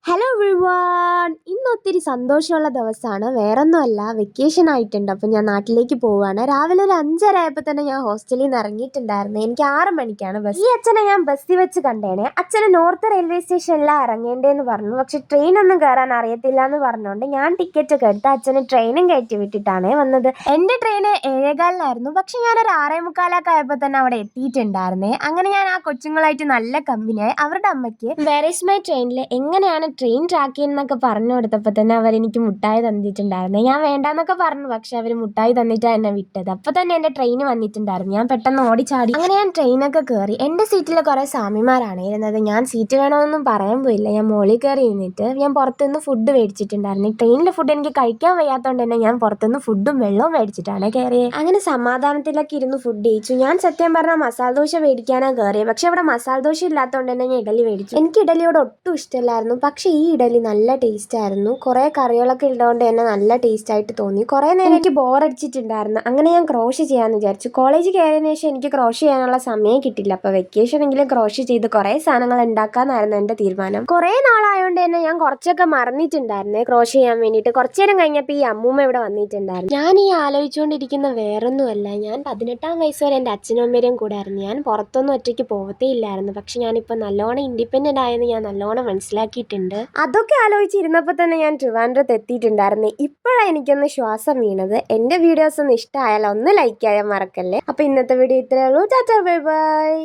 Hello everyone, ഇന്ന് ഒത്തിരി സന്തോഷമുള്ള ദിവസമാണ്. വേറൊന്നുമല്ല, വെക്കേഷൻ ആയിട്ടുണ്ട്. അപ്പം ഞാൻ നാട്ടിലേക്ക് പോവുകയാണ്. രാവിലെ ഒരു 5:30 ആയപ്പോൾ തന്നെ ഞാൻ ഹോസ്റ്റലിൽ നിന്ന് ഇറങ്ങിയിട്ടുണ്ടായിരുന്നു. എനിക്ക് 6 മണിക്കാണ് ബസ്. ഈ അച്ഛനെ ഞാൻ ബസ്സിൽ വെച്ച് കണ്ടേനെ. അച്ഛന് നോർത്ത് റെയിൽവേ സ്റ്റേഷനിലാണ് ഇറങ്ങേണ്ടതെന്ന് പറഞ്ഞു. പക്ഷെ ട്രെയിനൊന്നും കയറാൻ അറിയത്തില്ല എന്ന് പറഞ്ഞുകൊണ്ട് ഞാൻ ടിക്കറ്റ് ഒക്കെ എടുത്ത് അച്ഛന് ട്രെയിനും കയറ്റി വിട്ടിട്ടാണ് വന്നത്. എൻ്റെ ട്രെയിന് 7:15-നായിരുന്നു. പക്ഷെ ഞാനൊരു 6:45 ആയപ്പോൾ തന്നെ അവിടെ എത്തിയിട്ടുണ്ടായിരുന്നേ. അങ്ങനെ ഞാൻ ആ കൊച്ചുങ്ങളായിട്ട് നല്ല കമ്പനിയായി. അവരുടെ അമ്മയ്ക്ക് വേർ ഈസ് മൈ ട്രെയിനിൽ എങ്ങനെയാണ് ട്രെയിൻ ട്രാക്ക് ചെയ്യുന്നൊക്കെ പറഞ്ഞു കൊടുത്തപ്പോൾ തന്നെ അവരെനിക്ക് മുട്ടായി തന്നിട്ടുണ്ടായിരുന്നു. ഞാൻ വേണ്ടാന്നൊക്കെ പറഞ്ഞു, പക്ഷെ അവർ മുട്ടായി തന്നിട്ടാണ് എന്നെ വിട്ടത്. അപ്പോൾ തന്നെ എൻ്റെ ട്രെയിൻ വന്നിട്ടുണ്ടായിരുന്നു. ഞാൻ പെട്ടെന്ന് ഓടിച്ചാടി. അങ്ങനെ ഞാൻ ട്രെയിനൊക്കെ കയറി. എൻ്റെ സീറ്റിൽ കുറേ സ്വാമിമാരാണ് ഇരുന്നത്. ഞാൻ സീറ്റ് വേണമെന്നൊന്നും പറയാൻ പോയില്ല. ഞാൻ മുകളിൽ കയറി ഇരുന്നിട്ട് ഞാൻ പുറത്തുനിന്ന് ഫുഡ് മേടിച്ചിട്ടുണ്ടായിരുന്നു. ട്രെയിനിലെ ഫുഡ് എനിക്ക് കഴിക്കാൻ വയ്യാത്തതുകൊണ്ട് തന്നെ ഞാൻ പുറത്തുനിന്ന് ഫുഡും വെള്ളവും മേടിച്ചിട്ടാണ് കയറിയത്. അങ്ങനെ സമാധാനത്തിലൊക്കെ ഇരുന്ന് ഫുഡ് കഴിച്ചു. ഞാൻ സത്യം പറഞ്ഞാൽ മസാല ദോശ മേടിക്കാനാണ് കയറിയത്. പക്ഷെ അവിടെ മസാല ദോശ ഇല്ലാത്തതുകൊണ്ട് തന്നെ ഞാൻ ഇഡലി മേടിച്ചു. എനിക്ക് ഇഡലിയോട് ഒട്ടും ഇഷ്ടമില്ലായിരുന്നു. പക്ഷെ ഈ ഇഡലി നല്ല ടേസ്റ്റ് ആയിരുന്നു. കുറേ കറികളൊക്കെ ഉള്ളതുകൊണ്ട് തന്നെ നല്ല ടേസ്റ്റ് ആയിട്ട് തോന്നി. കുറേ നേരം എനിക്ക് ബോറടിച്ചിട്ടുണ്ടായിരുന്നു. അങ്ങനെ ഞാൻ ക്രോഷ് ചെയ്യാമെന്ന് വിചാരിച്ചു. കോളേജ് കയറിയതിനു ശേഷം എനിക്ക് ക്രോഷ് ചെയ്യാനുള്ള സമയം കിട്ടില്ല. അപ്പോൾ വെക്കേഷൻ എങ്കിലും ക്രോഷ് ചെയ്ത് കുറേ സാധനങ്ങൾ ഉണ്ടാക്കാമെന്നായിരുന്നു എൻ്റെ തീരുമാനം. കുറേ നാളായതുകൊണ്ട് തന്നെ ഞാൻ കുറച്ചൊക്കെ മറന്നിട്ടുണ്ടായിരുന്നേ ക്രോഷ് ചെയ്യാൻ വേണ്ടിയിട്ട്. കുറച്ചു നേരം കഴിഞ്ഞപ്പോൾ ഈ അമ്മൂമ്മ ഇവിടെ വന്നിട്ടുണ്ടായിരുന്നു. ഞാൻ ഈ ആലോചിച്ചുകൊണ്ടിരിക്കുന്ന വേറൊന്നുമല്ല, ഞാൻ 18-ാം വയസ്സ് വരെ എൻ്റെ അച്ഛനും അമ്മയുടെയും കൂടെ ആയിരുന്നു. ഞാൻ പുറത്തൊന്നും ഒറ്റയ്ക്ക് പോകത്തേ ഇല്ലായിരുന്നു. പക്ഷെ ഞാനിപ്പോൾ നല്ലോണം ഇൻഡിപെൻഡൻ്റ് ആയെന്ന് ഞാൻ നല്ലോണം മനസ്സിലാക്കിയിട്ടുണ്ട്. അതൊക്കെ ആലോചിച്ചിരുന്നപ്പോൾ തന്നെ ഞാൻ ട്രിവാൻഡ്രത്ത് എത്തിയിട്ടുണ്ടായിരുന്നു. ഇപ്പോഴാണ് എനിക്കൊന്ന് ശ്വാസം വീണത്. എൻ്റെ വീഡിയോസ് ഒന്ന് ഇഷ്ടമായാലും ഒന്ന് ലൈക്ക് ചെയ്യാൻ മറക്കല്ലേ. അപ്പോൾ ഇന്നത്തെ വീഡിയോ ഇത്രയേ ഉള്ളൂ. Tata, bye bye.